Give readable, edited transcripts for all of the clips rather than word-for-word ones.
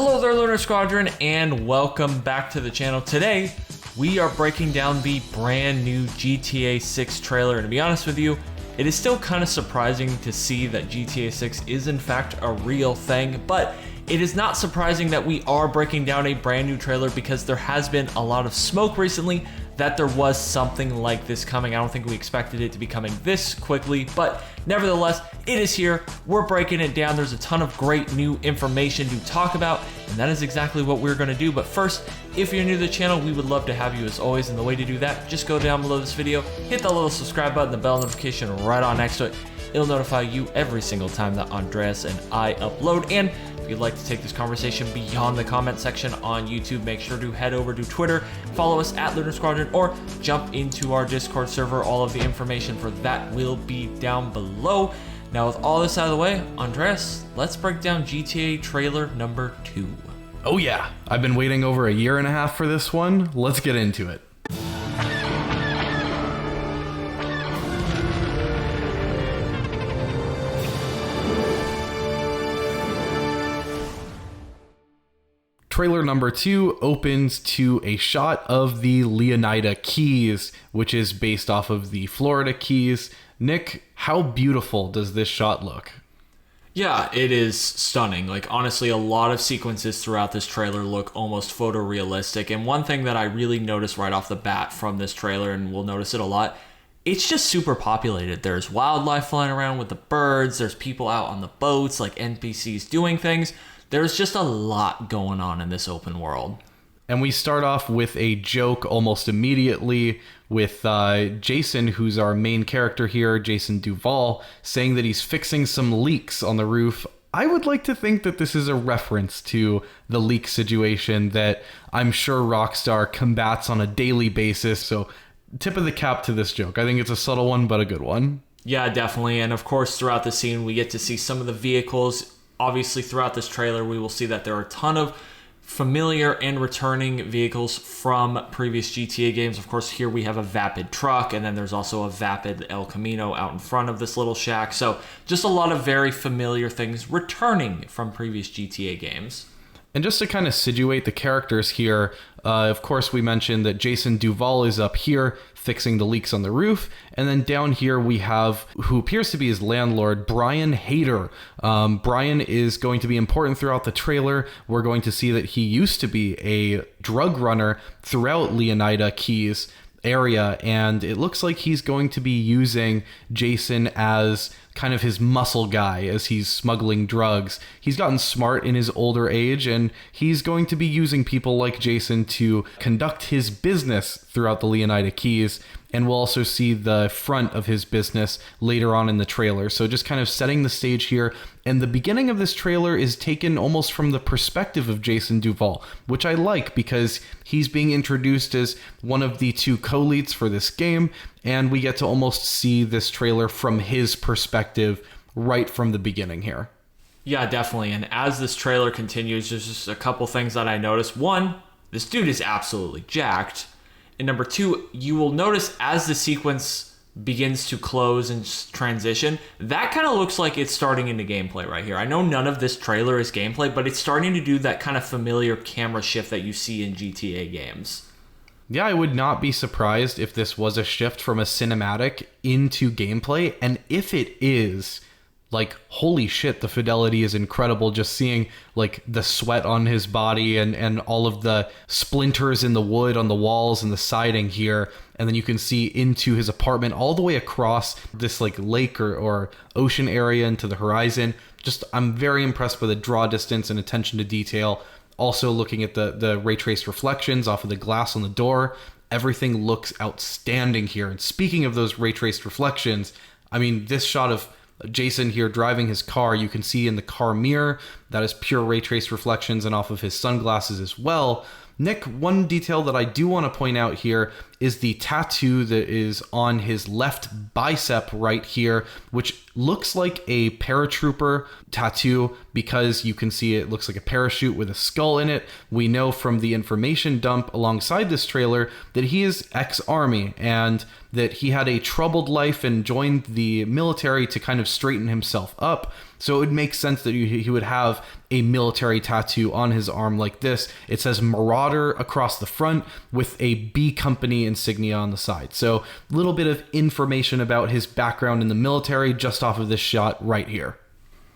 Hello there, Lunar Squadron, and welcome back to the channel. Today, we are breaking down the brand new GTA 6 trailer, and to be honest with you, it is still kind of surprising to see that GTA 6 is in fact a real thing, but it is not surprising that we are breaking down a brand new trailer because there has been a lot of smoke recently that there was something like this coming. I don't think we expected it to be coming this quickly, but nevertheless, it is here. We're breaking it down. There's a ton of great new information to talk about, and that is exactly what we're going to do. But first, if you're new to the channel, we would love to have you as always, and the way to do that, just go down below this video, hit that little subscribe button, the bell notification right on next to it. It'll notify you every single time that Andreas and I upload. And if you'd like to take this conversation beyond the comment section on YouTube, make sure to head over to Twitter, follow us at Lunar Squadron, or jump into our Discord server. All of the information for that will be down below. Now, with all this out of the way, Andreas, let's break down GTA trailer number 2. Oh yeah, I've been waiting over a year and a half for this one. Let's get into it. Trailer number 2 opens to a shot of the Leonida Keys, which is based off of the Florida Keys. Nick, how beautiful does this shot look? Yeah, it is stunning. Like, honestly, a lot of sequences throughout this trailer look almost photorealistic. And one thing that I really noticed right off the bat from this trailer, and we'll notice it a lot, it's just super populated. There's wildlife flying around with the birds. There's people out on the boats, like NPCs doing things. There's just a lot going on in this open world. And we start off with a joke almost immediately with Jason, who's our main character here, Jason Duval, saying that he's fixing some leaks on the roof. I would like to think that this is a reference to the leak situation that I'm sure Rockstar combats on a daily basis. So tip of the cap to this joke. I think it's a subtle one, but a good one. Yeah, definitely. And of course, throughout the scene, we get to see some of the vehicles. Obviously, throughout this trailer, we will see that there are a ton of familiar and returning vehicles from previous GTA games. Of course, here we have a Vapid truck, and then there's also a Vapid El Camino out in front of this little shack. So just a lot of very familiar things returning from previous GTA games. And just to kind of situate the characters here, of course, we mentioned that Jason Duval is up here fixing the leaks on the roof. And then down here we have who appears to be his landlord, Brian Hader. Brian is going to be important throughout the trailer. We're going to see that he used to be a drug runner throughout Leonida Keys area, and it looks like he's going to be using Jason as kind of his muscle guy as he's smuggling drugs. He's gotten smart in his older age, and he's going to be using people like Jason to conduct his business throughout the Leonida Keys, and we'll also see the front of his business later on in the trailer. So just kind of setting the stage here. And the beginning of this trailer is taken almost from the perspective of Jason Duval, which I like because he's being introduced as one of the two co-leads for this game, and we get to almost see this trailer from his perspective right from the beginning here. Yeah, definitely. And as this trailer continues, there's just a couple things that I noticed. One, this dude is absolutely jacked. And number two, you will notice as the sequence begins to close and transition, that kind of looks like it's starting into gameplay right here. I know none of this trailer is gameplay, but it's starting to do that kind of familiar camera shift that you see in GTA games. Yeah, I would not be surprised if this was a shift from a cinematic into gameplay. And if it is, like, holy shit, the fidelity is incredible. Just seeing, like, the sweat on his body and all of the splinters in the wood on the walls and the siding here. And then you can see into his apartment all the way across this, like, lake or ocean area into the horizon. Just, I'm very impressed by the draw distance and attention to detail. Also looking at the ray traced reflections off of the glass on the door. Everything looks outstanding here. And speaking of those ray traced reflections, I mean, this shot of Jason here driving his car, you can see in the car mirror, that is pure ray trace reflections, and off of his sunglasses as well. Nick, one detail that I do want to point out here is the tattoo that is on his left bicep right here, which looks like a paratrooper tattoo because you can see it looks like a parachute with a skull in it. We know from the information dump alongside this trailer that he is ex-army and that he had a troubled life and joined the military to kind of straighten himself up. So it would make sense that he would have a military tattoo on his arm like this. It says Marauder across the front with a B Company insignia on the side. So a little bit of information about his background in the military just off of this shot right here.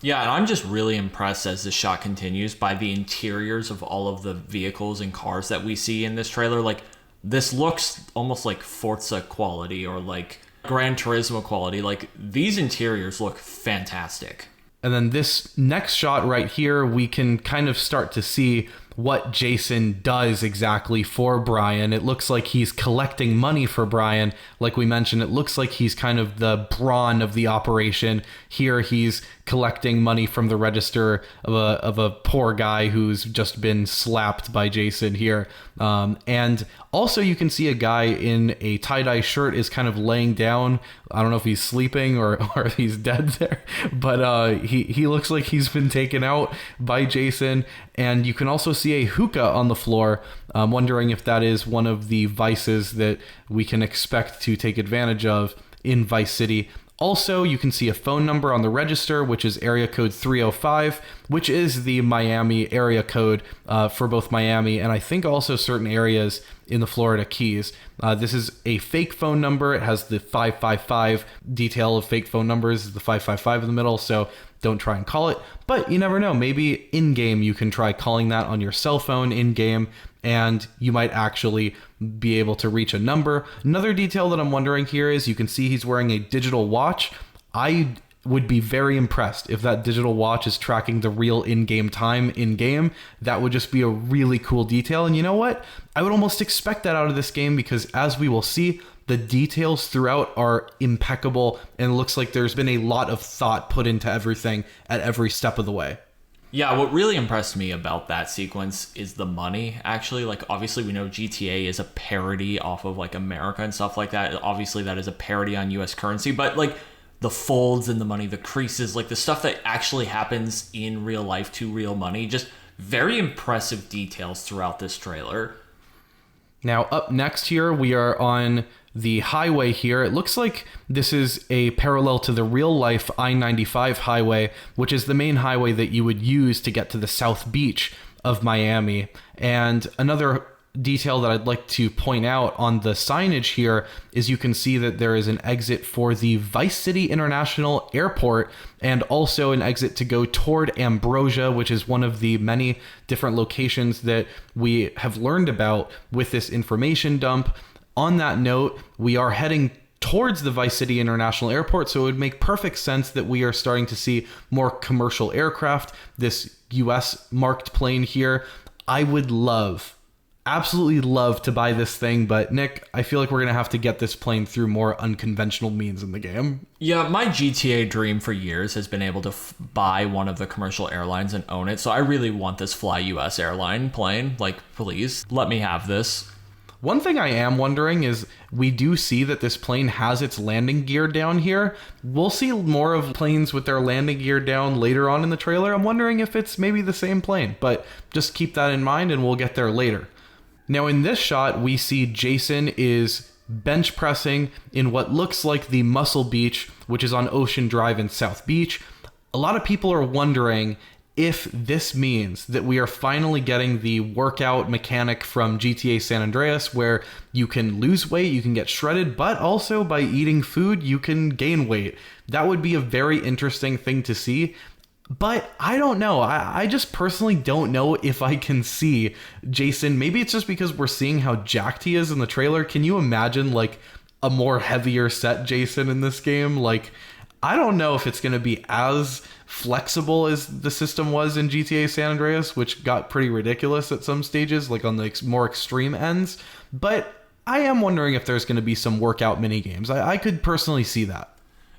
Yeah, and I'm just really impressed as this shot continues by the interiors of all of the vehicles and cars that we see in this trailer. Like, this looks almost like Forza quality or like Gran Turismo quality. Like, these interiors look fantastic. And then this next shot right here, we can kind of start to see what Jason does exactly for Brian. It looks like he's collecting money for Brian. Like we mentioned, it looks like he's kind of the brawn of the operation. Here he's collecting money from the register of a poor guy who's just been slapped by Jason here. And also you can see a guy in a tie-dye shirt is kind of laying down. I don't know if he's sleeping or if he's dead there, but he looks like he's been taken out by Jason. And you can also see a hookah on the floor. I'm wondering if that is one of the vices that we can expect to take advantage of in Vice City. Also, you can see a phone number on the register, which is area code 305, which is the Miami area code for both Miami and I think also certain areas in the Florida Keys. This is a fake phone number. It has the 555 detail of fake phone numbers, the 555 in the middle, so don't try and call it. But you never know. Maybe in-game you can try calling that on your cell phone in-game, and you might actually be able to reach a number. Another detail that I'm wondering here is you can see he's wearing a digital watch. I would be very impressed if that digital watch is tracking the real in-game time in-game. That would just be a really cool detail. And you know what? I would almost expect that out of this game because, as we will see, the details throughout are impeccable, and it looks like there's been a lot of thought put into everything at every step of the way. Yeah, what really impressed me about that sequence is the money, actually. Like, obviously, we know GTA is a parody off of, like, America and stuff like that. Obviously, that is a parody on U.S. currency, but, like, the folds in the money, the creases, like, the stuff that actually happens in real life to real money, just very impressive details throughout this trailer. Now, up next here, we are on the highway here. It looks like this is a parallel to the real-life I-95 highway, which is the main highway that you would use to get to the South Beach of Miami. And another detail that I'd like to point out on the signage here is you can see that there is an exit for the Vice City International Airport and also an exit to go toward Ambrosia, which is one of the many different locations that we have learned about with this information dump. On that note, we are heading towards the Vice City International Airport, so it would make perfect sense that we are starting to see more commercial aircraft. This US marked plane here. I would absolutely love to buy this thing, but Nick, I feel like we're gonna have to get this plane through more unconventional means in the game. Yeah, my GTA dream for years has been able to buy one of the commercial airlines and own it, so I really want this Fly US airline plane. Like, please, let me have this. One thing I am wondering is we do see that this plane has its landing gear down here. We'll see more of planes with their landing gear down later on in the trailer. I'm wondering if it's maybe the same plane, but just keep that in mind and we'll get there later. Now in this shot, we see Jason is bench pressing in what looks like the Muscle Beach, which is on Ocean Drive in South Beach. A lot of people are wondering if this means that we are finally getting the workout mechanic from GTA San Andreas, where you can lose weight, you can get shredded, but also by eating food, you can gain weight. That would be a very interesting thing to see. But I don't know. I just personally don't know if I can see Jason. Maybe it's just because we're seeing how jacked he is in the trailer. Can you imagine like a more heavier set Jason in this game? Like, I don't know if it's going to be as flexible as the system was in GTA San Andreas, which got pretty ridiculous at some stages, like on the more extreme ends. But I am wondering if there's going to be some workout mini games. I could personally see that.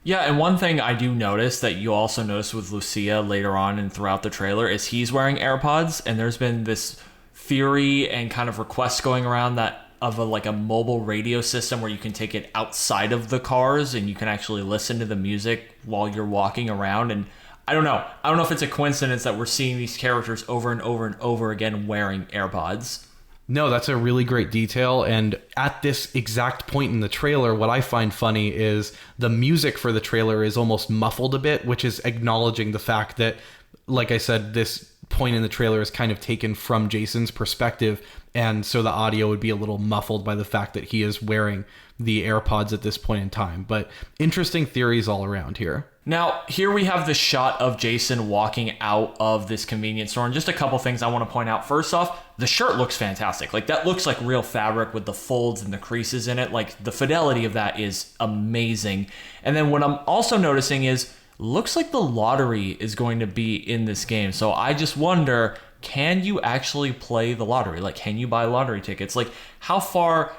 Yeah, and one thing I do notice that you also notice with Lucia later on and throughout the trailer is he's wearing AirPods, and there's been this theory and kind of requests going around that of a mobile radio system where you can take it outside of the cars and you can actually listen to the music while you're walking around. And I don't know if it's a coincidence that we're seeing these characters over and over and over again wearing AirPods. No, that's a really great detail. And at this exact point in the trailer, what I find funny is the music for the trailer is almost muffled a bit, which is acknowledging the fact that, like I said, this point in the trailer is kind of taken from Jason's perspective. And so the audio would be a little muffled by the fact that he is wearing the AirPods at this point in time. But interesting theories all around here. Now, here we have the shot of Jason walking out of this convenience store, and just a couple things I want to point out. First off, the shirt looks fantastic. Like, that looks like real fabric with the folds and the creases in it. Like, the fidelity of that is amazing. And then what I'm also noticing is, looks like the lottery is going to be in this game. So I just wonder, can you actually play the lottery? Like, can you buy lottery tickets? Like, how far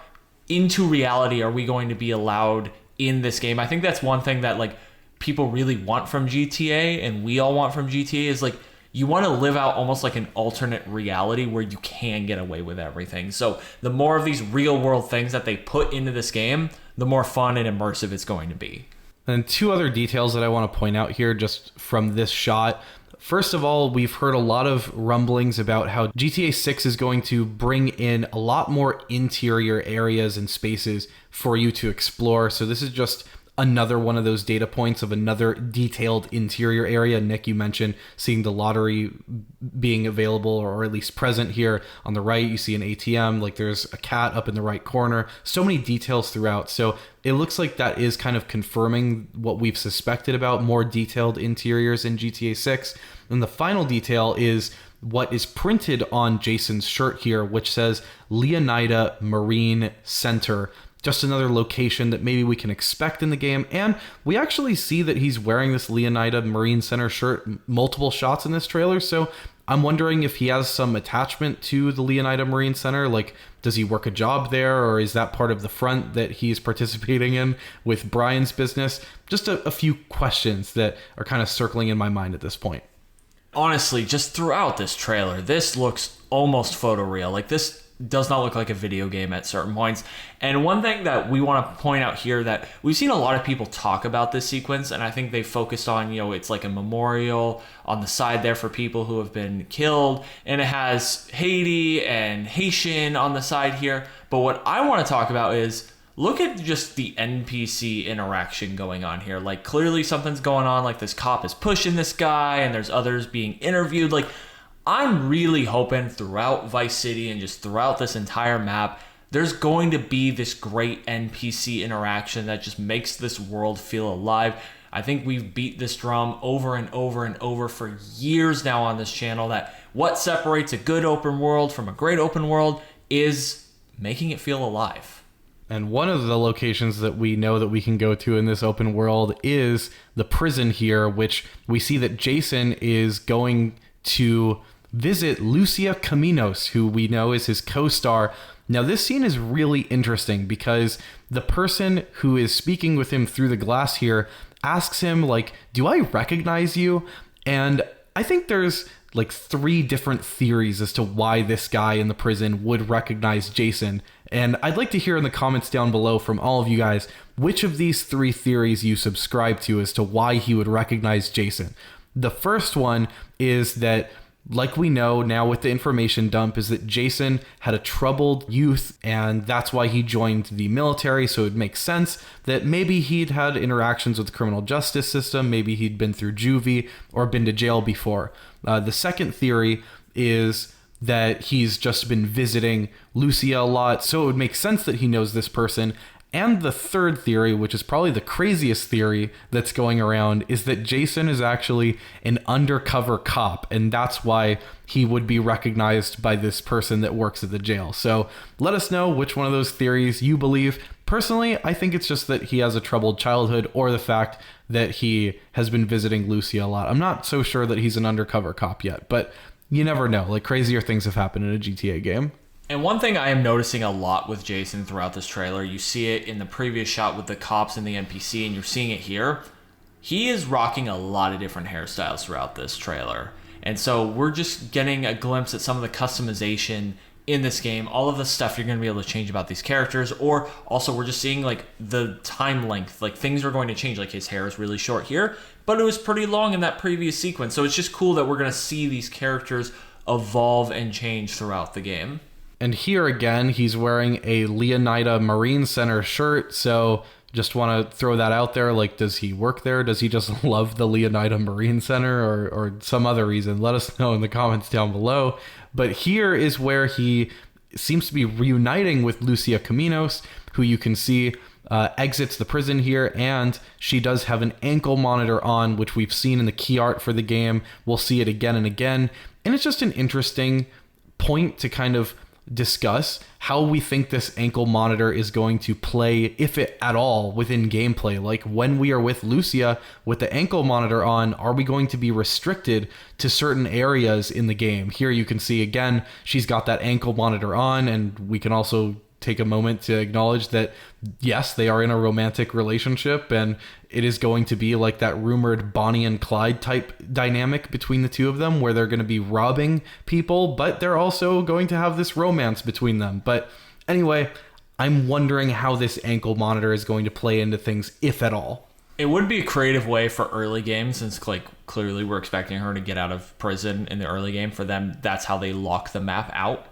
into reality are we going to be allowed in this game? I think that's one thing that, like, people really want from GTA, and we all want from GTA, is like, you want to live out almost like an alternate reality where you can get away with everything. So the more of these real world things that they put into this game, the more fun and immersive it's going to be. And two other details that I want to point out here just from this shot. First of all, we've heard a lot of rumblings about how GTA 6 is going to bring in a lot more interior areas and spaces for you to explore. So this is just another one of those data points of another detailed interior area. Nick, you mentioned seeing the lottery being available, or at least present here on the right. You see an ATM, like there's a cat up in the right corner. So many details throughout. So it looks like that is kind of confirming what we've suspected about more detailed interiors in GTA 6. And the final detail is what is printed on Jason's shirt here, which says Leonida Marine Center. Just another location that maybe we can expect in the game. And we actually see that he's wearing this Leonida Marine Center shirt multiple shots in this trailer. So I'm wondering if he has some attachment to the Leonida Marine Center. Like, does he work a job there, or is that part of the front that he's participating in with Brian's business? Just a few questions that are kind of circling in my mind at this point. Honestly, just throughout this trailer, this looks almost photoreal. Like, this does not look like a video game at certain points. And one thing that we want to point out here, that we've seen a lot of people talk about this sequence, and I think they focused on, you know, it's like a memorial on the side there for people who have been killed, and it has Haiti and Haitian on the side here. But what I want to talk about is, look at just the NPC interaction going on here. Like, clearly something's going on, like this cop is pushing this guy, and there's others being interviewed. Like, I'm really hoping throughout Vice City and just throughout this entire map, there's going to be this great NPC interaction that just makes this world feel alive. I think we've beat this drum over and over and over for years now on this channel, that what separates a good open world from a great open world is making it feel alive. And one of the locations that we know that we can go to in this open world is the prison here, which we see that Jason is going to visit Lucia Caminos, who we know is his co-star. Now, this scene is really interesting because the person who is speaking with him through the glass here asks him, like, do I recognize you? And I think there's like 3 different theories as to why this guy in the prison would recognize Jason. And I'd like to hear in the comments down below from all of you guys, which of these 3 theories you subscribe to as to why he would recognize Jason. The first one is that, like we know now with the information dump, is that Jason had a troubled youth, and that's why he joined the military. So it makes sense that maybe he'd had interactions with the criminal justice system. Maybe he'd been through juvie or been to jail before. The second theory is that he's just been visiting Lucia a lot, so it would make sense that he knows this person. And the third theory, which is probably the craziest theory that's going around, is that Jason is actually an undercover cop, and that's why he would be recognized by this person that works at the jail. So let us know which one of those theories you believe. Personally, I think it's just that he has a troubled childhood, or the fact that he has been visiting Lucia a lot. I'm not so sure that he's an undercover cop yet, but you never know. Like, crazier things have happened in a GTA game. And one thing I am noticing a lot with Jason throughout this trailer, you see it in the previous shot with the cops and the NPC, and you're seeing it here. He is rocking a lot of different hairstyles throughout this trailer. And so we're just getting a glimpse at some of the customization in this game, all of the stuff you're going to be able to change about these characters, or also we're just seeing like the time length, like things are going to change. Like, his hair is really short here, but it was pretty long in that previous sequence. So it's just cool that we're going to see these characters evolve and change throughout the game. And here again, he's wearing a Leonida Marine Center shirt. So just want to throw that out there. Like, does he work there? Does he just love the Leonida Marine Center or some other reason? Let us know in the comments down below. But here is where he seems to be reuniting with Lucia Caminos, who you can see exits the prison here, and she does have an ankle monitor on, which we've seen in the key art for the game. We'll see it again and again. And it's just an interesting point to kind of discuss how we think this ankle monitor is going to play, if it at all, within gameplay. Like, when we are with Lucia with the ankle monitor on, are we going to be restricted to certain areas in the game? Here you can see again, she's got that ankle monitor on, and we can also take a moment to acknowledge that yes, they are in a romantic relationship, and it is going to be like that rumored Bonnie and Clyde type dynamic between the two of them, where they're going to be robbing people, but they're also going to have this romance between them. But anyway, I'm wondering how this ankle monitor is going to play into things, if at all. It would be a creative way for early games, since like clearly we're expecting her to get out of prison in the early game. For them, that's how they lock the map out.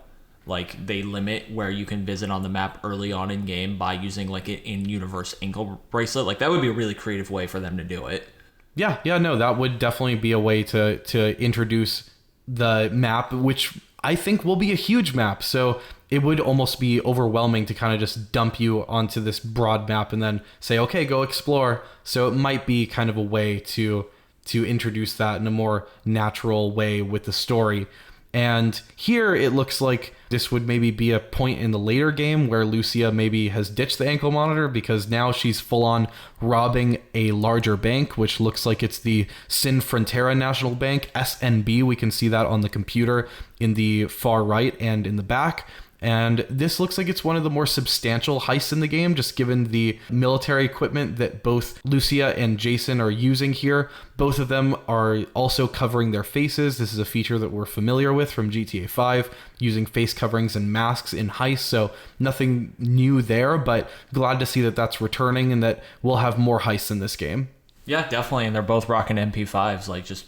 Like, they limit where you can visit on the map early on in game by using like an in-universe ankle bracelet. Like, that would be a really creative way for them to do it. Yeah, no, that would definitely be a way to introduce the map, which I think will be a huge map. So it would almost be overwhelming to kind of just dump you onto this broad map and then say, okay, go explore. So it might be kind of a way to introduce that in a more natural way with the story. And here it looks like this would maybe be a point in the later game where Lucia maybe has ditched the ankle monitor, because now she's full on robbing a larger bank, which looks like it's the Sin Frontera National Bank, SNB. We can see that on the computer in the far right and in the back. And this looks like it's one of the more substantial heists in the game, just given the military equipment that both Lucia and Jason are using here. Both of them are also covering their faces. This is a feature that we're familiar with from GTA 5, using face coverings and masks in heists. So nothing new there, but glad to see that that's returning and that we'll have more heists in this game. Yeah, definitely. And they're both rocking MP5s. Like, just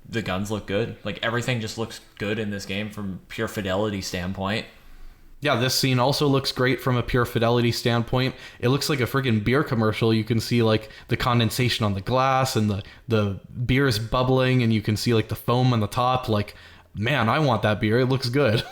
the guns look good. Like, everything just looks good in this game from pure fidelity standpoint. Yeah, this scene also looks great from a pure fidelity standpoint. It looks like a freaking beer commercial. You can see like the condensation on the glass and the beer is bubbling, and you can see like the foam on the top. Like, man, I want that beer. It looks good.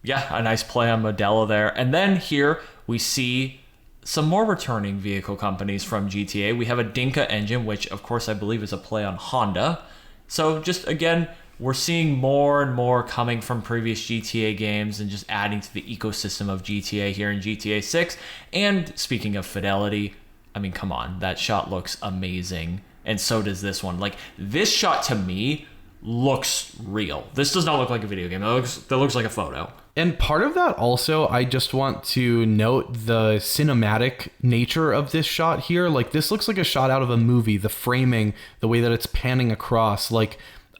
Yeah, a nice play on Modelo there. And then here we see some more returning vehicle companies from GTA. We have a Dinka engine, which of course I believe is a play on Honda. So just again, we're seeing more and more coming from previous GTA games and just adding to the ecosystem of GTA here in GTA 6. And speaking of fidelity, I mean, come on, that shot looks amazing. And so does this one. Like, this shot to me looks real. This does not look like a video game. That looks like a photo. And part of that also, I just want to note the cinematic nature of this shot here. Like, this looks like a shot out of a movie. The framing, the way that it's panning across, like,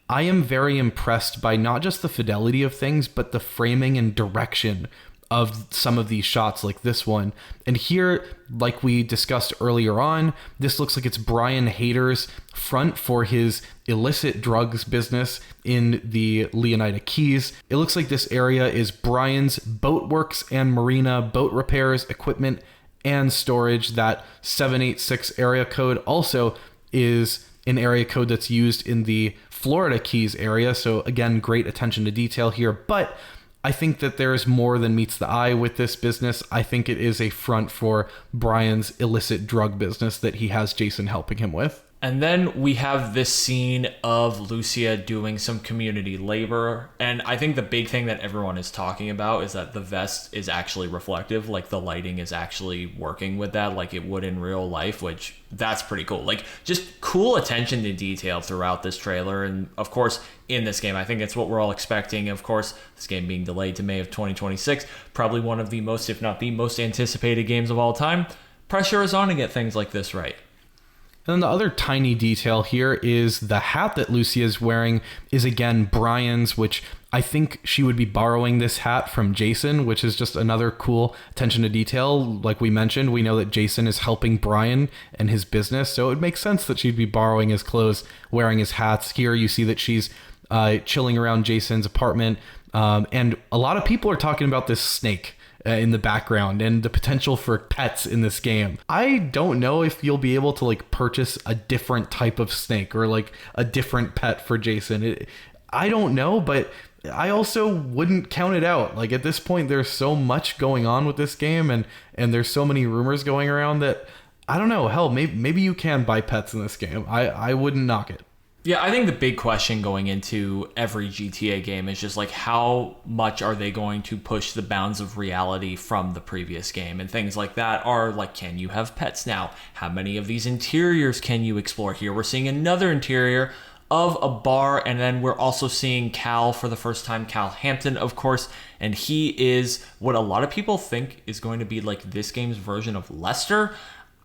I am very impressed by not just the fidelity of things, but the framing and direction of some of these shots like this one. And here, like we discussed earlier on, this looks like it's Brian Hader's front for his illicit drugs business in the Leonida Keys. It looks like this area is Brian's boat works and marina, boat repairs, equipment, and storage. That 786 area code also is an area code that's used in the Florida Keys area. So again, great attention to detail here. But I think that there is more than meets the eye with this business. I think it is a front for Brian's illicit drug business that he has Jason helping him with. And then we have this scene of Lucia doing some community labor. And I think the big thing that everyone is talking about is that the vest is actually reflective. Like, the lighting is actually working with that like it would in real life, which that's pretty cool. Like, just cool attention to detail throughout this trailer. And of course, in this game, I think it's what we're all expecting. Of course, this game being delayed to May of 2026, probably one of the most, if not the most anticipated games of all time. Pressure is on to get things like this right. And then the other tiny detail here is the hat that Lucia is wearing is again Brian's, which I think she would be borrowing this hat from Jason, which is just another cool attention to detail. Like we mentioned, we know that Jason is helping Brian and his business, so it makes sense that she'd be borrowing his clothes, wearing his hats. Here you see that she's chilling around Jason's apartment, And a lot of people are talking about this snake in the background and the potential for pets in this game. I don't know if you'll be able to like purchase a different type of snake or like a different pet for Jason. I don't know, but I also wouldn't count it out. Like at this point, there's so much going on with this game and there's so many rumors going around that I don't know. Hell, maybe you can buy pets in this game. I wouldn't knock it. Yeah, I think the big question going into every GTA game is just like how much are they going to push the bounds of reality from the previous game, and things like that are like, can you have pets now? How many of these interiors can you explore? Here we're seeing another interior of a bar, and then we're also seeing Cal for the first time, Cal Hampton, of course, and he is what a lot of people think is going to be like this game's version of Lester.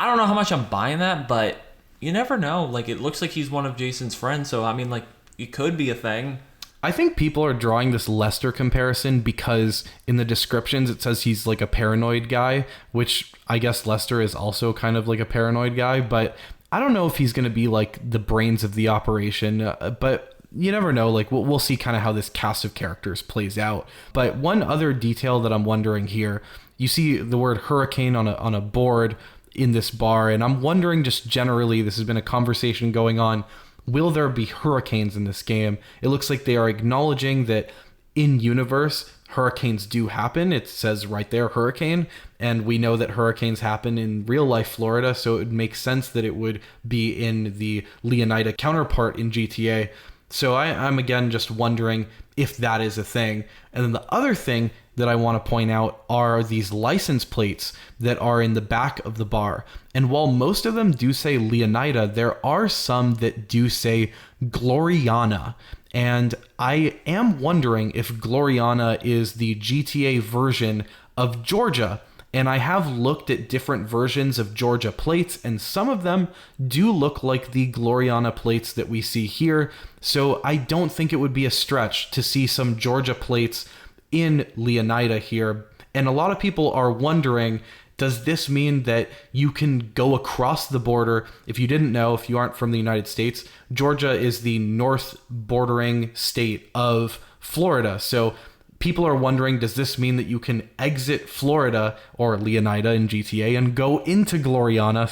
I don't know how much I'm buying that, but you never know. Like, it looks like he's one of Jason's friends, so I mean, like, it could be a thing. I think people are drawing this Lester comparison because in the descriptions it says he's like a paranoid guy, which I guess Lester is also kind of like a paranoid guy, but I don't know if he's going to be like the brains of the operation, but you never know. Like we'll see kind of how this cast of characters plays out. But one other detail that I'm wondering here, you see the word hurricane on a board in this bar, and I'm wondering just generally, this has been a conversation going on, will there be hurricanes in this game? It looks like they are acknowledging that in universe hurricanes do happen. It says right there hurricane, and we know that hurricanes happen in real life Florida, so it would make sense that it would be in the Leonida counterpart in GTA. So I'm again just wondering if that is a thing. And then the other thing that I want to point out are these license plates that are in the back of the bar. And while most of them do say Leonida, there are some that do say Gloriana. And I am wondering if Gloriana is the GTA version of Georgia. And I have looked at different versions of Georgia plates, and some of them do look like the Gloriana plates that we see here. So I don't think it would be a stretch to see some Georgia plates in Leonida here. And a lot of people are wondering, does this mean that you can go across the border? If you didn't know, if you aren't from the United States, Georgia is the north bordering state of Florida. So people are wondering, does this mean that you can exit Florida or Leonida in GTA and go into Gloriana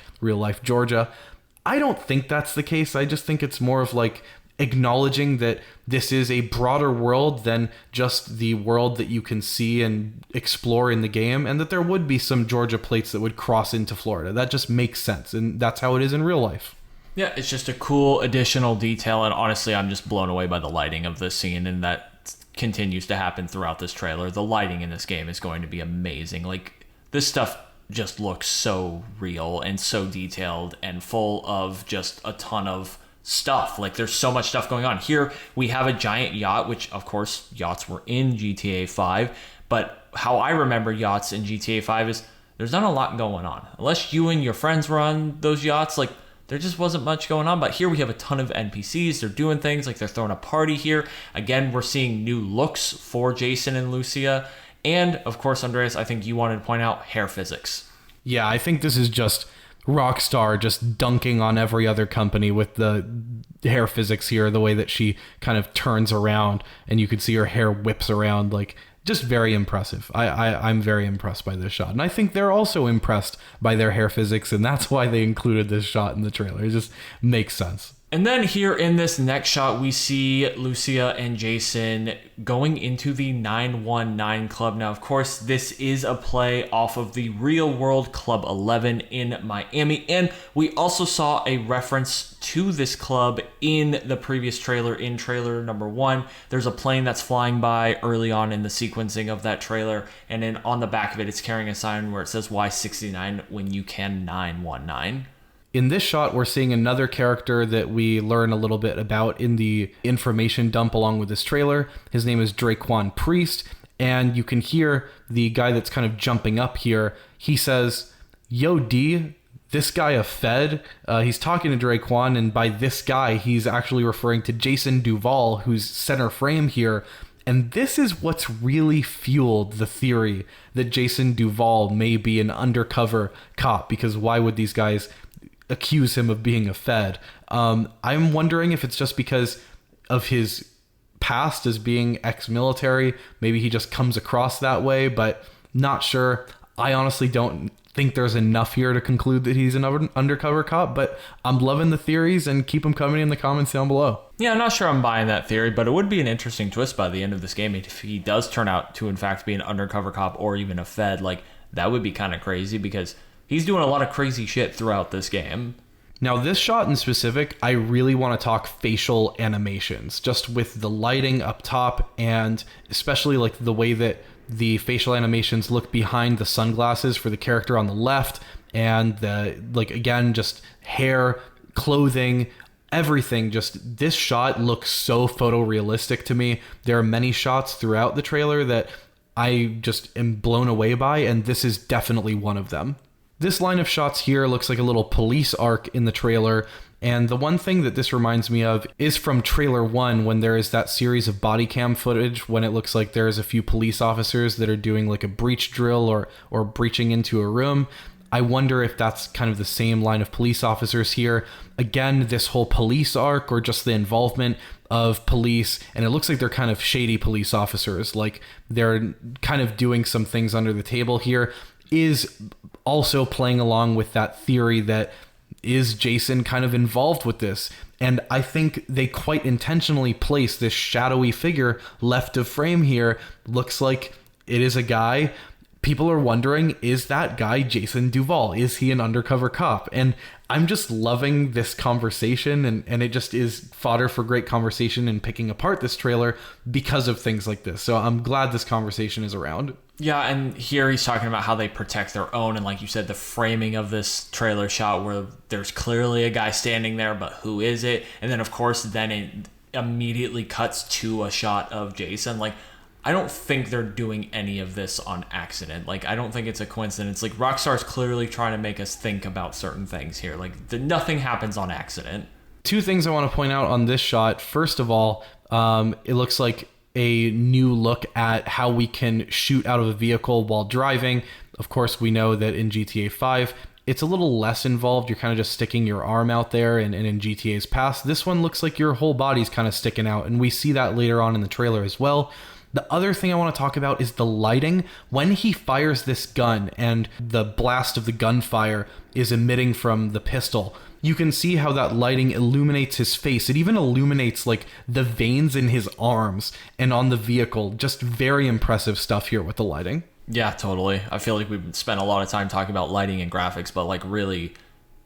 / real life Georgia? I don't think that's the case. I just think it's more of like acknowledging that this is a broader world than just the world that you can see and explore in the game, and that there would be some Georgia plates that would cross into Florida. That just makes sense, and that's how it is in real life. Yeah, it's just a cool additional detail, and honestly, I'm just blown away by the lighting of this scene, and that continues to happen throughout this trailer. The lighting in this game is going to be amazing. Like, this stuff just looks so real and so detailed and full of just a ton of stuff. Like, there's so much stuff going on. Here we have a giant yacht, which of course yachts were in GTA 5, but how I remember yachts in GTA 5 is there's not a lot going on. Unless you and your friends were on those yachts, like, there just wasn't much going on. But here we have a ton of NPCs. They're doing things, like they're throwing a party here. Again, we're seeing new looks for Jason and Lucia. And of course, Andreas, I think you wanted to point out hair physics. Yeah, I think this is just Rockstar just dunking on every other company with the hair physics here, the way that she kind of turns around and you can see her hair whips around, like, just very impressive. I'm very impressed by this shot. And I think they're also impressed by their hair physics, and that's why they included this shot in the trailer. It just makes sense. And then here in this next shot, we see Lucia and Jason going into the 919 Club. Now, of course, this is a play off of the real world Club 11 in Miami. And we also saw a reference to this club in the previous trailer, in trailer number 1. There's a plane that's flying by early on in the sequencing of that trailer. And then on the back of it, it's carrying a sign where it says, "Why 69 when you can 919?" In this shot, we're seeing another character that we learn a little bit about in the information dump along with this trailer. His name is Draquan Priest, and you can hear the guy that's kind of jumping up here. He says, "Yo, D, this guy a Fed?" He's talking to Draquan, and by this guy, he's actually referring to Jason Duval, who's center frame here. And this is what's really fueled the theory that Jason Duval may be an undercover cop, because why would these guys accuse him of being a Fed? I'm wondering if it's just because of his past as being ex-military. Maybe he just comes across that way, but not sure. I honestly don't think there's enough here to conclude that he's an undercover cop, but I'm loving the theories, and keep them coming in the comments down below. Yeah, I'm not sure I'm buying that theory, but it would be an interesting twist by the end of this game if he does turn out to in fact be an undercover cop or even a Fed. Like, that would be kind of crazy because he's doing a lot of crazy shit throughout this game. Now, this shot in specific, I really want to talk facial animations, just with the lighting up top, and especially like the way that the facial animations look behind the sunglasses for the character on the left, and the, like, again, just hair, clothing, everything. Just, this shot looks so photorealistic to me. There are many shots throughout the trailer that I just am blown away by, and this is definitely one of them. This line of shots here looks like a little police arc in the trailer, and the one thing that this reminds me of is from trailer 1, when there is that series of body cam footage when it looks like there's a few police officers that are doing like a breach drill or breaching into a room. I wonder if that's kind of the same line of police officers here. Again, this whole police arc, or just the involvement of police, and it looks like they're kind of shady police officers, like they're kind of doing some things under the table here, is also playing along with that theory that is Jason kind of involved with this. And I think they quite intentionally place this shadowy figure left of frame here. Looks like it is a guy. People are wondering, is that guy Jason Duval? Is he an undercover cop? And I'm just loving this conversation, and it just is fodder for great conversation and picking apart this trailer because of things like this. So I'm glad this conversation is around. Yeah, and here he's talking about how they protect their own, and like you said, the framing of this trailer shot where there's clearly a guy standing there, but who is it? And then, of course, then it immediately cuts to a shot of Jason. Like, I don't think they're doing any of this on accident. Like, I don't think it's a coincidence. Like, Rockstar's clearly trying to make us think about certain things here. Like, nothing happens on accident. Two things I want to point out on this shot. First of all, it looks like a new look at how we can shoot out of a vehicle while driving. Of course, we know that in GTA 5, it's a little less involved. You're kind of just sticking your arm out there, and in GTA's past, this one looks like your whole body's kind of sticking out, and we see that later on in the trailer as well. The other thing I want to talk about is the lighting. When he fires this gun and the blast of the gunfire is emitting from the pistol, you can see how that lighting illuminates his face. It even illuminates like the veins in his arms and on the vehicle. Just very impressive stuff here with the lighting. Yeah, totally. I feel like we've spent a lot of time talking about lighting and graphics, but like really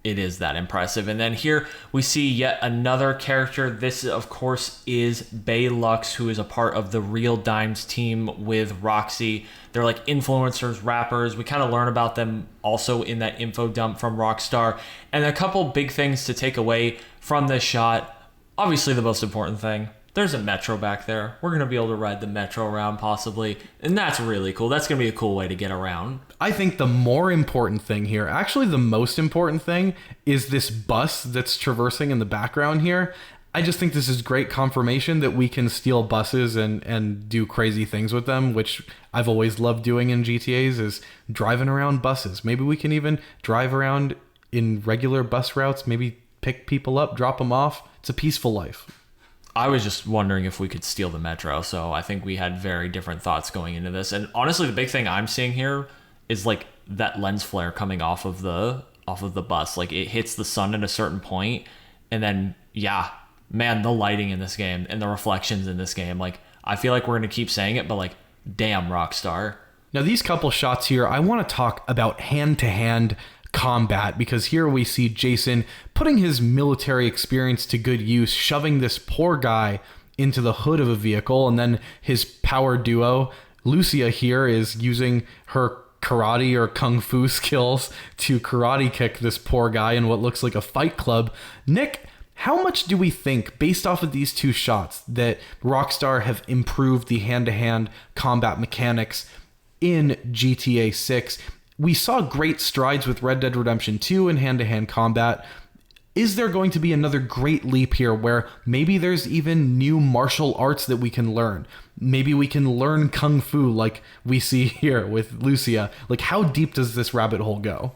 it is that impressive. And then here we see yet another character. This, of course, is Bay Lux, who is a part of the Real Dimes team with Roxy. They're like influencers, rappers. We kind of learn about them also in that info dump from Rockstar. And a couple big things to take away from this shot. Obviously, the most important thing, there's a metro back there. We're going to be able to ride the metro around possibly. And that's really cool. That's going to be a cool way to get around. I think the more important thing here, actually the most important thing, is this bus that's traversing in the background here. I just think this is great confirmation that we can steal buses and do crazy things with them, which I've always loved doing in GTAs, is driving around buses. Maybe we can even drive around in regular bus routes, maybe pick people up, drop them off. It's a peaceful life. I was just wondering if we could steal the metro, so I think we had very different thoughts going into this. And honestly, the big thing I'm seeing here is like that lens flare coming off of the bus. Like, it hits the sun at a certain point, and then yeah, man, the lighting in this game and the reflections in this game, like, I feel like we're gonna keep saying it, but like, damn, Rockstar. Now, these couple shots here, I want to talk about hand-to-hand combat, because here we see Jason putting his military experience to good use, shoving this poor guy into the hood of a vehicle, and then his power duo, Lucia here, is using her karate or kung fu skills to karate kick this poor guy in what looks like a fight club. Nick, how much do we think, based off of these two shots, that Rockstar have improved the hand-to-hand combat mechanics in GTA 6? We saw great strides with Red Dead Redemption 2 in hand-to-hand combat. Is there going to be another great leap here where maybe there's even new martial arts that we can learn? Maybe we can learn kung fu like we see here with Lucia. Like, how deep does this rabbit hole go?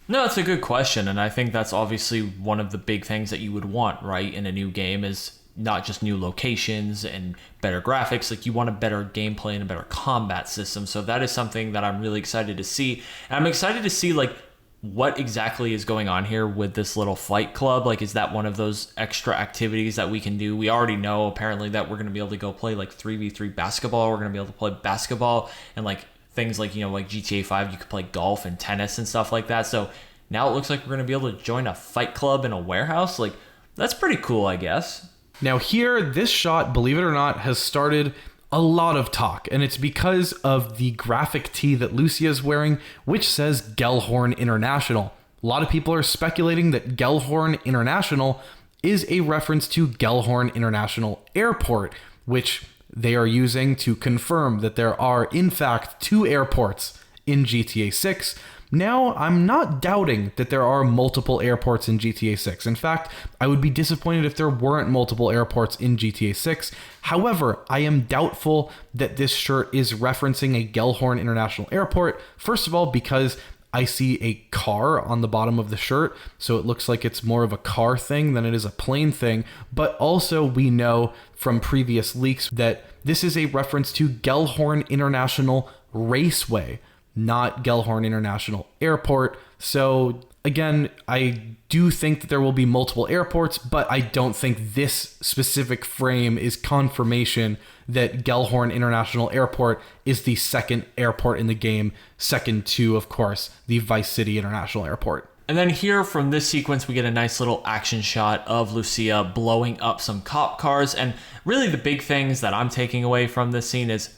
No, it's a good question, and I think that's obviously one of the big things that you would want, right, in a new game, is not just new locations and better graphics. Like, you want a better gameplay and a better combat system. So that is something that I'm really excited to see. And I'm excited to see like what exactly is going on here with this little fight club. Like, is that one of those extra activities that we can do? We already know apparently that we're going to be able to go play like 3v3 basketball. We're going to be able to play basketball and like things like, you know, like GTA 5, you could play golf and tennis and stuff like that. So now it looks like we're going to be able to join a fight club in a warehouse. Like, that's pretty cool, I guess. Now here, this shot, believe it or not, has started a lot of talk, and it's because of the graphic tee that Lucia is wearing, which says Gellhorn International. A lot of people are speculating that Gellhorn International is a reference to Gellhorn International Airport, which they are using to confirm that there are, in fact, 2 airports in GTA 6. Now, I'm not doubting that there are multiple airports in GTA 6. In fact, I would be disappointed if there weren't multiple airports in GTA 6. However, I am doubtful that this shirt is referencing a Gellhorn International Airport. First of all, because I see a car on the bottom of the shirt, so it looks like it's more of a car thing than it is a plane thing. But also, we know from previous leaks that this is a reference to Gellhorn International Raceway, not Gellhorn International Airport. So again, I do think that there will be multiple airports, but I don't think this specific frame is confirmation that Gellhorn International Airport is the second airport in the game, second to, of course, the Vice City International Airport. And then here from this sequence, we get a nice little action shot of Lucia blowing up some cop cars. And really the big things that I'm taking away from this scene is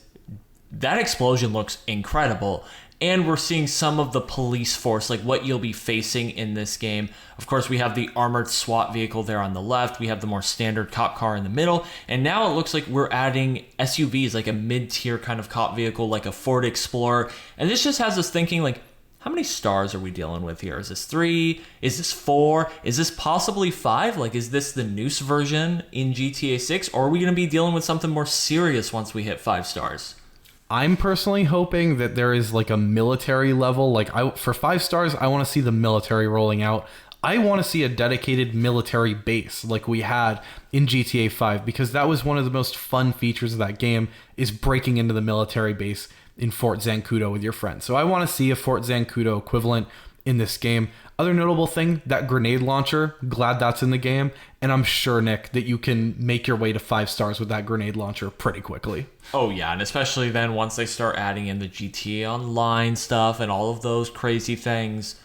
that explosion looks incredible. And we're seeing some of the police force, like what you'll be facing in this game. Of course, we have the armored SWAT vehicle there on the left. We have the more standard cop car in the middle. And now it looks like we're adding SUVs, like a mid-tier kind of cop vehicle, like a Ford Explorer. And this just has us thinking, like, how many stars are we dealing with here? Is this 3? Is this 4? Is this possibly 5? Like, is this the Noose version in GTA 6? Or are we going to be dealing with something more serious once we hit 5 stars? I'm personally hoping that there is like a military level. Like, for 5 stars, I want to see the military rolling out. I want to see a dedicated military base like we had in GTA 5, because that was one of the most fun features of that game, is breaking into the military base in Fort Zancudo with your friends. So I want to see a Fort Zancudo equivalent in this game. Other notable thing, that grenade launcher, glad that's in the game. And I'm sure, Nick, that you can make your way to 5 stars with that grenade launcher pretty quickly. Oh yeah, and especially then once they start adding in the GTA Online stuff and all of those crazy things,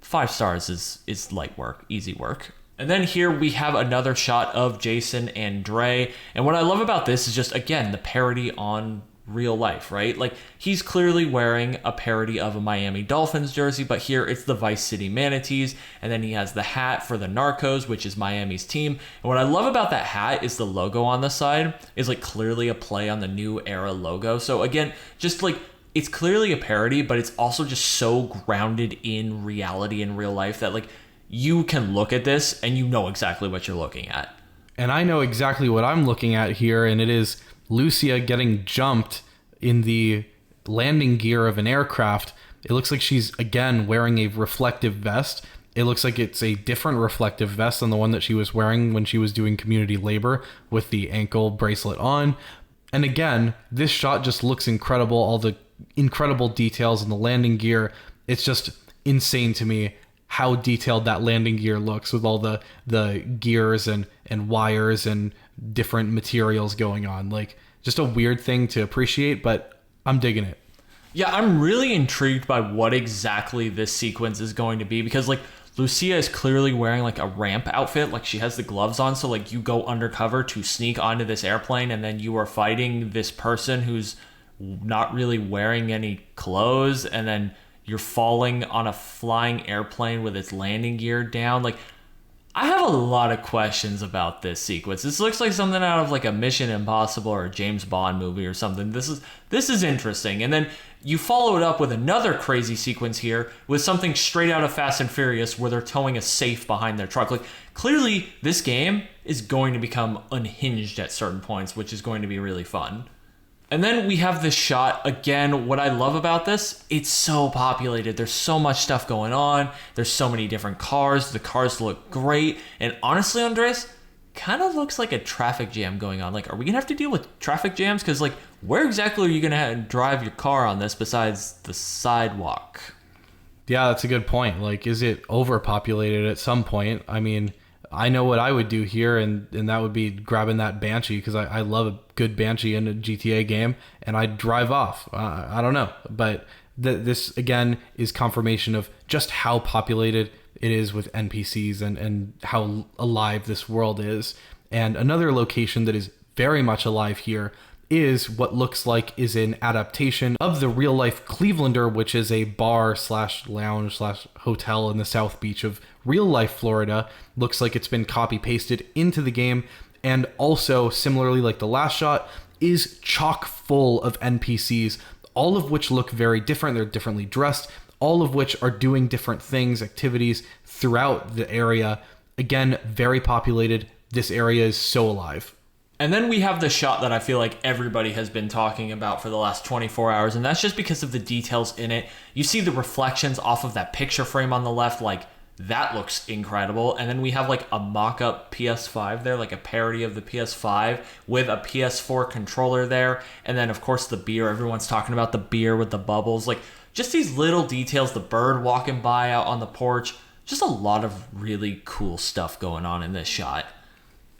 5 stars is light work, easy work. And then here we have another shot of Jason and Dre. And what I love about this is just, again, the parody on real life, right? Like, he's clearly wearing a parody of a Miami Dolphins jersey, but here it's the Vice City Manatees, and then he has the hat for the Narcos, which is Miami's team. And what I love about that hat is the logo on the side is like clearly a play on the New Era logo. So again, just like, it's clearly a parody, but it's also just so grounded in reality in real life that like you can look at this and you know exactly what you're looking at. And I know exactly what I'm looking at here, and it is Lucia getting jumped in the landing gear of an aircraft. It looks like she's, again, wearing a reflective vest. It looks like it's a different reflective vest than the one that she was wearing when she was doing community labor with the ankle bracelet on. And again, this shot just looks incredible. All the incredible details in the landing gear. It's just insane to me how detailed that landing gear looks with all the gears and wires and different materials going on. Like, just a weird thing to appreciate, but I'm digging it. Yeah, I'm really intrigued by what exactly this sequence is going to be, because like Lucia is clearly wearing like a ramp outfit, like she has the gloves on, so like you go undercover to sneak onto this airplane and then you are fighting this person who's not really wearing any clothes, and then you're falling on a flying airplane with its landing gear down. Like, I have a lot of questions about this sequence. This looks like something out of like a Mission Impossible or a James Bond movie or something. This is interesting. And then you follow it up with another crazy sequence here with something straight out of Fast and Furious where they're towing a safe behind their truck. Like, clearly this game is going to become unhinged at certain points, which is going to be really fun. And then we have this shot. Again, what I love about this, it's so populated. There's so much stuff going on. There's so many different cars. The cars look great. And honestly, Andres, kind of looks like a traffic jam going on. Like, are we gonna have to deal with traffic jams? Because, like, where exactly are you gonna drive your car on this besides the sidewalk? Yeah, that's a good point. Like, is it overpopulated at some point? I mean, I know what I would do here, and that would be grabbing that Banshee, because I love a good Banshee in a GTA game, and I'd drive off. I don't know. But this, again, is confirmation of just how populated it is with NPCs and how alive this world is. And another location that is very much alive here is what looks like is an adaptation of the real life Clevelander, which is a bar slash lounge slash hotel in the South Beach of real life Florida. Looks like it's been copy pasted into the game. And also, similarly like the last shot, is chock full of NPCs, all of which look very different. They're differently dressed, all of which are doing different things, activities throughout the area. Again, very populated. This area is so alive. And then we have the shot that I feel like everybody has been talking about for the last 24 hours, and that's just because of the details in it. You see the reflections off of that picture frame on the left, like, that looks incredible. And then we have like a mock-up PS5 there, like a parody of the PS5 with a PS4 controller there. And then, of course, the beer. Everyone's talking about the beer with the bubbles. Like, just these little details, the bird walking by out on the porch. Just a lot of really cool stuff going on in this shot.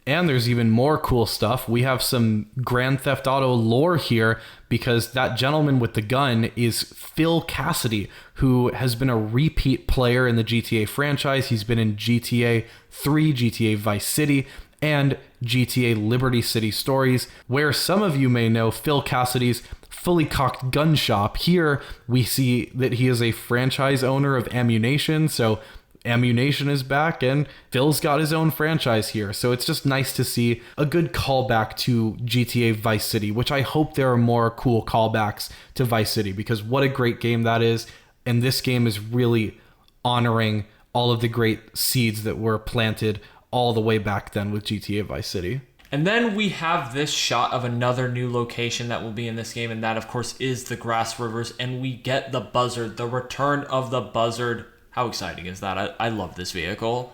And there's even more cool stuff. We have some Grand Theft Auto lore here, because that gentleman with the gun is Phil Cassidy, who has been a repeat player in the GTA franchise. He's been in GTA 3, GTA Vice City, and GTA Liberty City Stories, where some of you may know Phil Cassidy's Fully Cocked Gun Shop. Here we see that he is a franchise owner of Ammunition, so Ammunition is back, and Phil's got his own franchise here. So it's just nice to see a good callback to GTA Vice City, which I hope there are more cool callbacks to Vice City, because what a great game that is. And this game is really honoring all of the great seeds that were planted all the way back then with GTA Vice City. And then we have this shot of another new location that will be in this game, and that, of course, is the Grass Rivers. And we get the Buzzard, the return of the Buzzard. How exciting is that? I love this vehicle.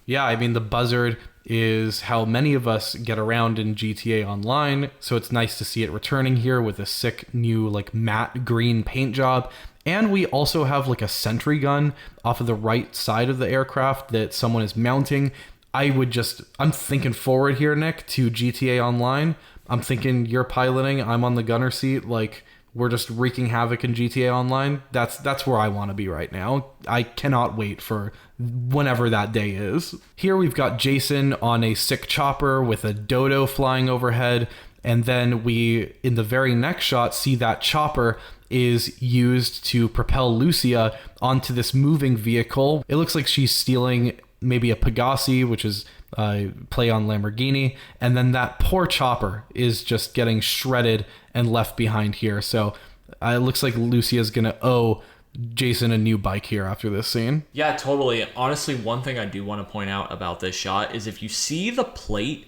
Yeah, I mean, the Buzzard is how many of us get around in GTA Online, so it's nice to see it returning here with a sick new like matte green paint job. And we also have like a sentry gun off of the right side of the aircraft that someone is mounting. I'm thinking forward here, Nick, to GTA Online. I'm thinking you're piloting, I'm on the gunner seat, like, we're just wreaking havoc in GTA Online. That's where I want to be right now. I cannot wait for whenever that day is. Here we've got Jason on a sick chopper with a dodo flying overhead. And then we, in the very next shot, see that chopper is used to propel Lucia onto this moving vehicle. It looks like she's stealing maybe a Pegasi, which is play on Lamborghini, and then that poor chopper is just getting shredded and left behind here. So it looks like Lucia's gonna owe Jason a new bike here after this scene. Yeah, totally. Honestly, one thing I do want to point out about this shot is if you see the plate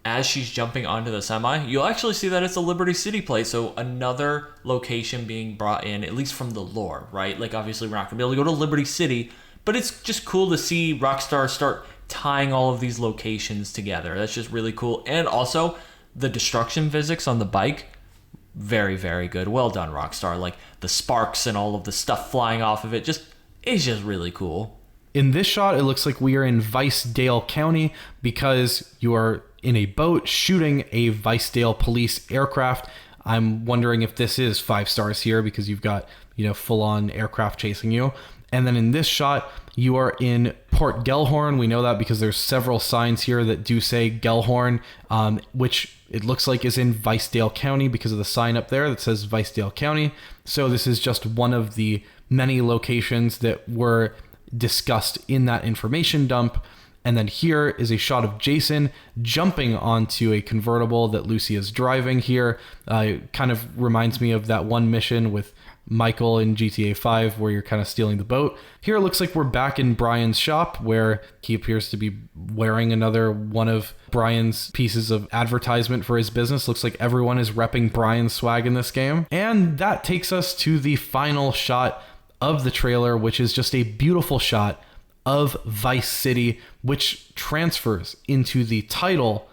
as she's jumping onto the semi, you'll actually see that it's a Liberty City plate. So another location being brought in, at least from the lore, right? Like, obviously we're not gonna be able to go to Liberty City, but it's just cool to see Rockstar start tying all of these locations together. That's just really cool. And also, the destruction physics on the bike, very, very good. Well done, Rockstar. Like, the sparks and all of the stuff flying off of it, it's just really cool. In this shot, it looks like we are in Vicedale County, because you are in a boat shooting a Vicedale police aircraft. I'm wondering if this is 5 stars here, because you've got, full-on aircraft chasing you. And then in this shot, you are in Port Gellhorn. We know that because there's several signs here that do say Gellhorn, which it looks like is in Vicedale County because of the sign up there that says Vicedale County. So this is just one of the many locations that were discussed in that information dump. And then here is a shot of Jason jumping onto a convertible that Lucia is driving here. It kind of reminds me of that one mission with Michael in GTA 5 where you're kind of stealing the boat. Here it looks like we're back in Brian's shop where he appears to be wearing another one of Brian's pieces of advertisement for his business. Looks like everyone is repping Brian's swag in this game. And that takes us to the final shot of the trailer, which is just a beautiful shot of Vice City, which transfers into the title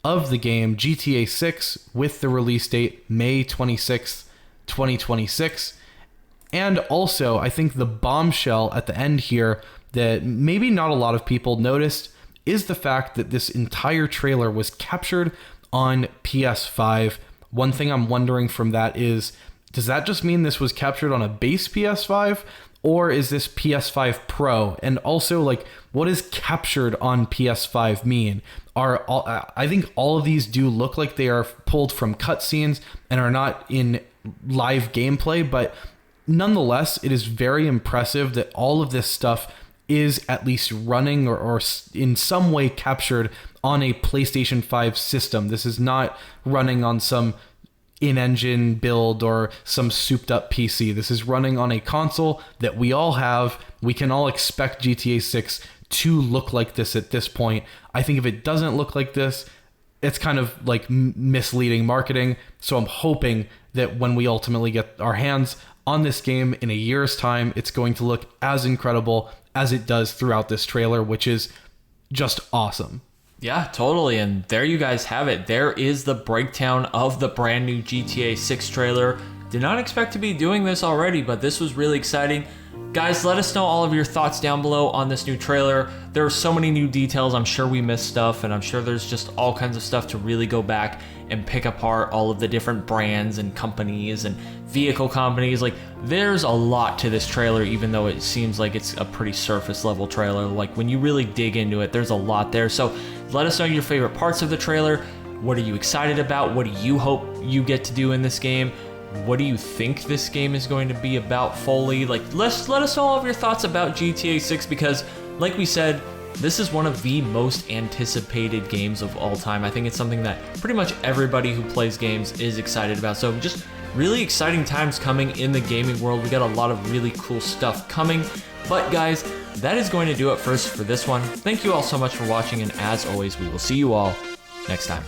of the game, GTA 6, with the release date May 26th, 2026. And also, I think the bombshell at the end here that maybe not a lot of people noticed is the fact that this entire trailer was captured on PS5. One thing I'm wondering from that is, does that just mean this was captured on a base PS5? Or is this PS5 Pro? And also, like, what does captured on PS5 mean? I think all of these do look like they are pulled from cutscenes and are not in live gameplay, but nonetheless, it is very impressive that all of this stuff is at least running or in some way captured on a PlayStation 5 system. This is not running on some in-engine build or some souped-up PC. This is running on a console that we all have. We can all expect GTA 6 to look like this at this point. I think if it doesn't look like this, it's kind of like misleading marketing. So I'm hoping that when we ultimately get our hands on this game in a year's time, it's going to look as incredible as it does throughout this trailer, which is just awesome. Yeah, totally. And there you guys have it. There is the breakdown of the brand new GTA 6 trailer. Did not expect to be doing this already, but this was really exciting. Guys, let us know all of your thoughts down below on this new trailer. There are so many new details. I'm sure we missed stuff, and I'm sure there's just all kinds of stuff to really go back and pick apart all of the different brands and companies and vehicle companies. Like, there's a lot to this trailer, even though it seems like it's a pretty surface level trailer. Like, when you really dig into it, there's a lot there. So let us know your favorite parts of the trailer. What are you excited about? What do you hope you get to do in this game? What do you think this game is going to be about fully? Like, let us know all of your thoughts about GTA 6, because like we said, this is one of the most anticipated games of all time. I think it's something that pretty much everybody who plays games is excited about. So just really exciting times coming in the gaming world. We got a lot of really cool stuff coming. But guys, that is going to do it for this one. Thank you all so much for watching, and as always, we will see you all next time.